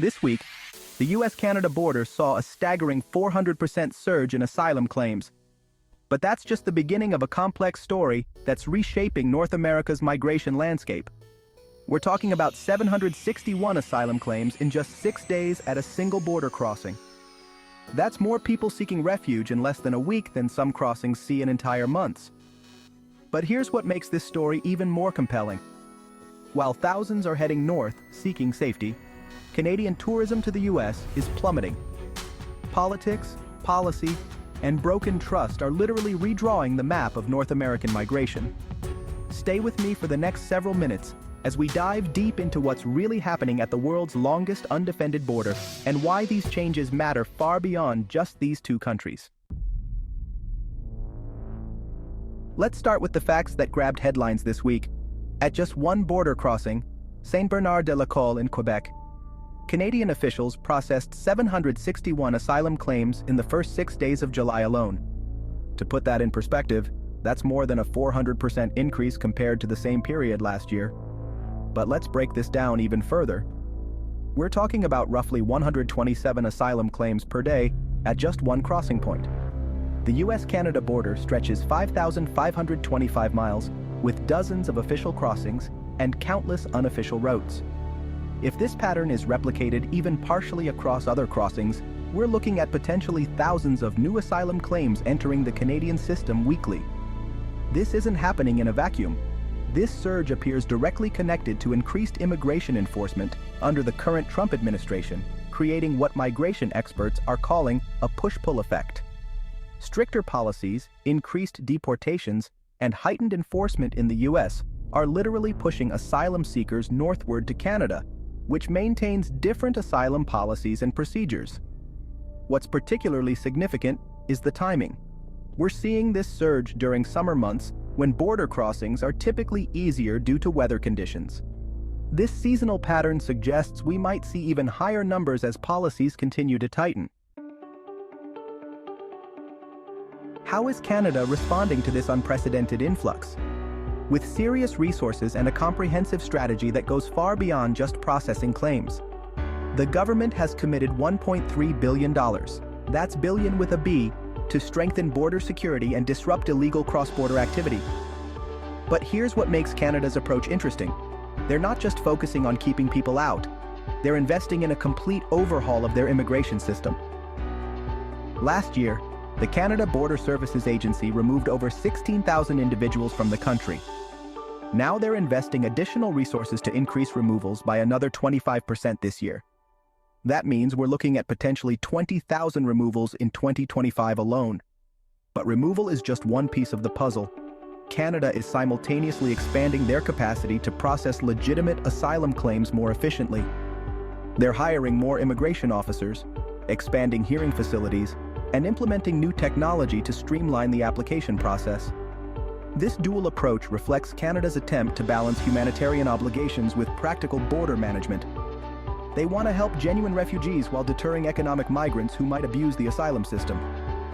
This week, the US-Canada border saw a staggering 400% surge in asylum claims. But that's just the beginning of a complex story that's reshaping North America's migration landscape. We're talking about 761 asylum claims in just 6 days at a single border crossing. That's more people seeking refuge in less than a week than some crossings see in entire months. But here's what makes this story even more compelling. While thousands are heading north seeking safety, Canadian tourism to the US is plummeting. Politics, policy, and broken trust are literally redrawing the map of North American migration. Stay with me for the next several minutes as we dive deep into what's really happening at the world's longest undefended border and why these changes matter far beyond just these two countries. Let's start with the facts that grabbed headlines this week. At just one border crossing, Saint-Bernard-de-Lacolle in Quebec, Canadian officials processed 761 asylum claims in the first 6 days of July alone. To put that in perspective, that's more than a 400% increase compared to the same period last year. But let's break this down even further. We're talking about roughly 127 asylum claims per day at just one crossing point. The US-Canada border stretches 5,525 miles with dozens of official crossings and countless unofficial routes. If this pattern is replicated even partially across other crossings, we're looking at potentially thousands of new asylum claims entering the Canadian system weekly. This isn't happening in a vacuum. This surge appears directly connected to increased immigration enforcement under the current Trump administration, creating what migration experts are calling a push-pull effect. Stricter policies, increased deportations, and heightened enforcement in the US are literally pushing asylum seekers northward to Canada, which maintains different asylum policies and procedures. What's particularly significant is the timing. We're seeing this surge during summer months when border crossings are typically easier due to weather conditions. This seasonal pattern suggests we might see even higher numbers as policies continue to tighten. How is Canada responding to this unprecedented influx? With serious resources and a comprehensive strategy that goes far beyond just processing claims. The government has committed $1.3 billion, that's billion with a B, to strengthen border security and disrupt illegal cross-border activity. But here's what makes Canada's approach interesting. They're not just focusing on keeping people out, they're investing in a complete overhaul of their immigration system. Last year, the Canada Border Services Agency removed over 16,000 individuals from the country. Now they're investing additional resources to increase removals by another 25% this year. That means we're looking at potentially 20,000 removals in 2025 alone. But removal is just one piece of the puzzle. Canada is simultaneously expanding their capacity to process legitimate asylum claims more efficiently. They're hiring more immigration officers, expanding hearing facilities, and implementing new technology to streamline the application process. This dual approach reflects Canada's attempt to balance humanitarian obligations with practical border management. They want to help genuine refugees while deterring economic migrants who might abuse the asylum system.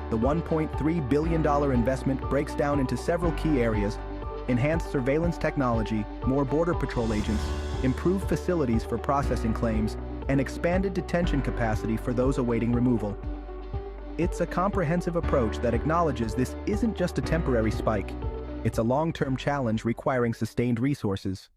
The $1.3 billion investment breaks down into several key areas: enhanced surveillance technology, more border patrol agents, improved facilities for processing claims, and expanded detention capacity for those awaiting removal. It's a comprehensive approach that acknowledges this isn't just a temporary spike. It's a long-term challenge requiring sustained resources.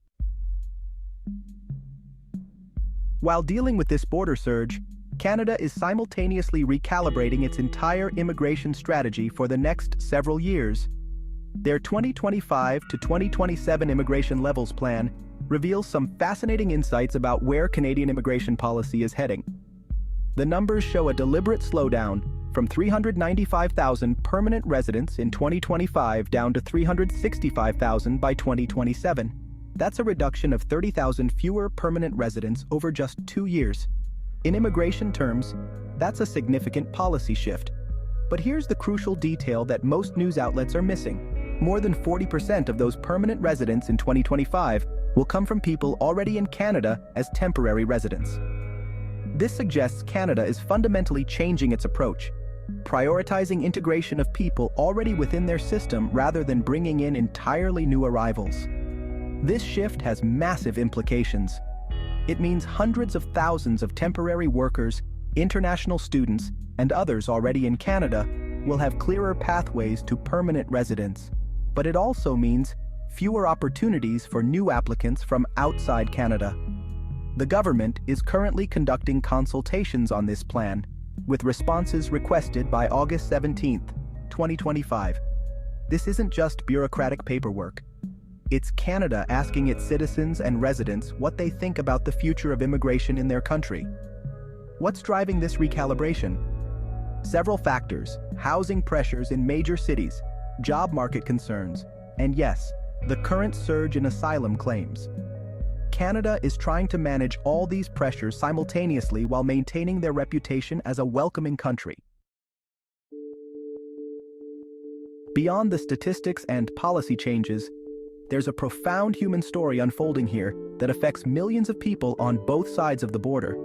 While dealing with this border surge, Canada is simultaneously recalibrating its entire immigration strategy for the next several years. Their 2025 to 2027 immigration levels plan reveals some fascinating insights about where Canadian immigration policy is heading. The numbers show a deliberate slowdown from 395,000 permanent residents in 2025 down to 365,000 by 2027. That's a reduction of 30,000 fewer permanent residents over just 2 years. In immigration terms, that's a significant policy shift. But here's the crucial detail that most news outlets are missing. More than 40% of those permanent residents in 2025 will come from people already in Canada as temporary residents. This suggests Canada is fundamentally changing its approach, prioritizing integration of people already within their system rather than bringing in entirely new arrivals. This shift has massive implications. It means hundreds of thousands of temporary workers, international students, and others already in Canada will have clearer pathways to permanent residence. But it also means fewer opportunities for new applicants from outside Canada. The government is currently conducting consultations on this plan, with responses requested by August 17, 2025. This isn't just bureaucratic paperwork. It's Canada asking its citizens and residents what they think about the future of immigration in their country. What's driving this recalibration? Several factors: housing pressures in major cities, job market concerns, and yes, the current surge in asylum claims. Canada is trying to manage all these pressures simultaneously while maintaining their reputation as a welcoming country. Beyond the statistics and policy changes, there's a profound human story unfolding here that affects millions of people on both sides of the border.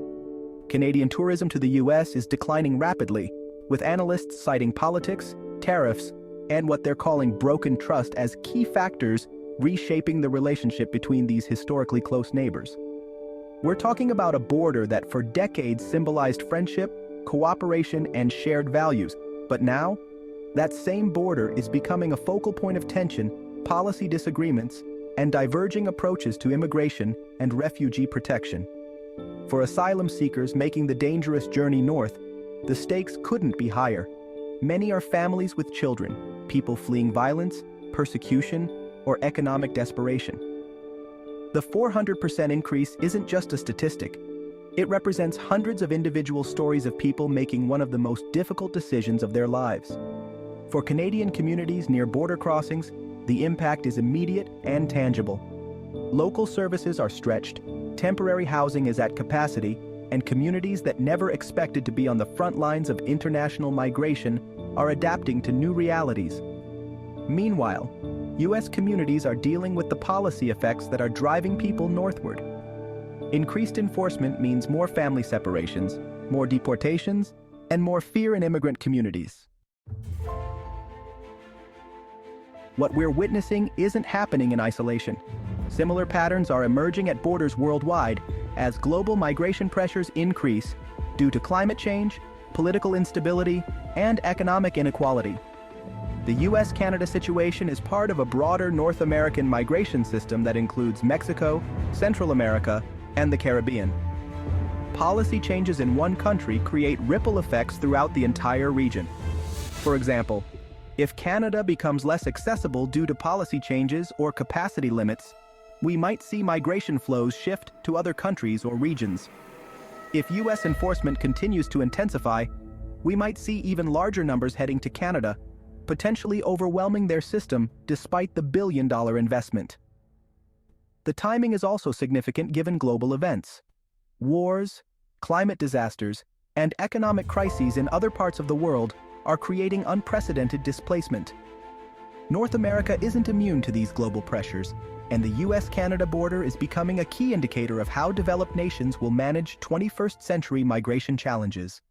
Canadian tourism to the US is declining rapidly, with analysts citing politics, tariffs, and what they're calling broken trust as key factors reshaping the relationship between these historically close neighbors. We're talking about a border that for decades symbolized friendship, cooperation, and shared values, but now, that same border is becoming a focal point of tension, policy disagreements, and diverging approaches to immigration and refugee protection. For asylum seekers making the dangerous journey north, the stakes couldn't be higher. Many are families with children, people fleeing violence, persecution, or economic desperation. The 400% increase isn't just a statistic. It represents hundreds of individual stories of people making one of the most difficult decisions of their lives. For Canadian communities near border crossings, the impact is immediate and tangible. Local services are stretched, temporary housing is at capacity, and communities that never expected to be on the front lines of international migration are adapting to new realities. Meanwhile, U.S. communities are dealing with the policy effects that are driving people northward. Increased enforcement means more family separations, more deportations, and more fear in immigrant communities. What we're witnessing isn't happening in isolation. Similar patterns are emerging at borders worldwide as global migration pressures increase due to climate change, political instability, and economic inequality. The US-Canada situation is part of a broader North American migration system that includes Mexico, Central America, and the Caribbean. Policy changes in one country create ripple effects throughout the entire region. For example, if Canada becomes less accessible due to policy changes or capacity limits, we might see migration flows shift to other countries or regions. If US enforcement continues to intensify, we might see even larger numbers heading to Canada, potentially overwhelming their system despite the billion-dollar investment. The timing is also significant given global events. Wars, climate disasters, and economic crises in other parts of the world are creating unprecedented displacement. North America isn't immune to these global pressures, and the US-Canada border is becoming a key indicator of how developed nations will manage 21st-century migration challenges.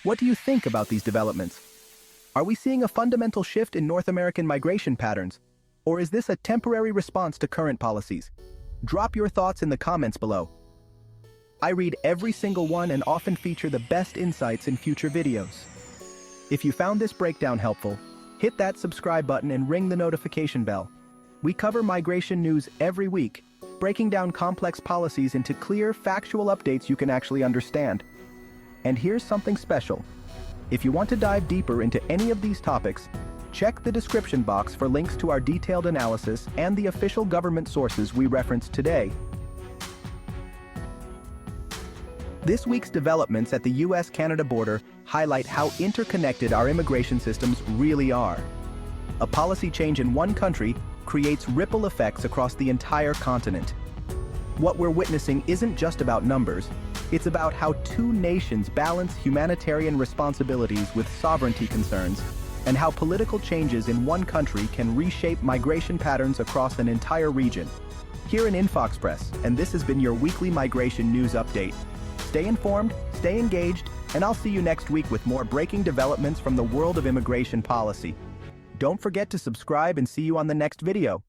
What do you think about these developments? Are we seeing a fundamental shift in North American migration patterns, or is this a temporary response to current policies? Drop your thoughts in the comments below. I read every single one and often feature the best insights in future videos. If you found this breakdown helpful, hit that subscribe button and ring the notification bell. We cover migration news every week, breaking down complex policies into clear, factual updates you can actually understand. And here's something special. If you want to dive deeper into any of these topics, check the description box for links to our detailed analysis and the official government sources we referenced today. This week's developments at the US-Canada border highlight how interconnected our immigration systems really are. A policy change in one country creates ripple effects across the entire continent. What we're witnessing isn't just about numbers, it's about how two nations balance humanitarian responsibilities with sovereignty concerns, and how political changes in one country can reshape migration patterns across an entire region. Here in InfoExpress, and this has been your weekly migration news update. Stay informed, stay engaged, and I'll see you next week with more breaking developments from the world of immigration policy. Don't forget to subscribe and see you on the next video.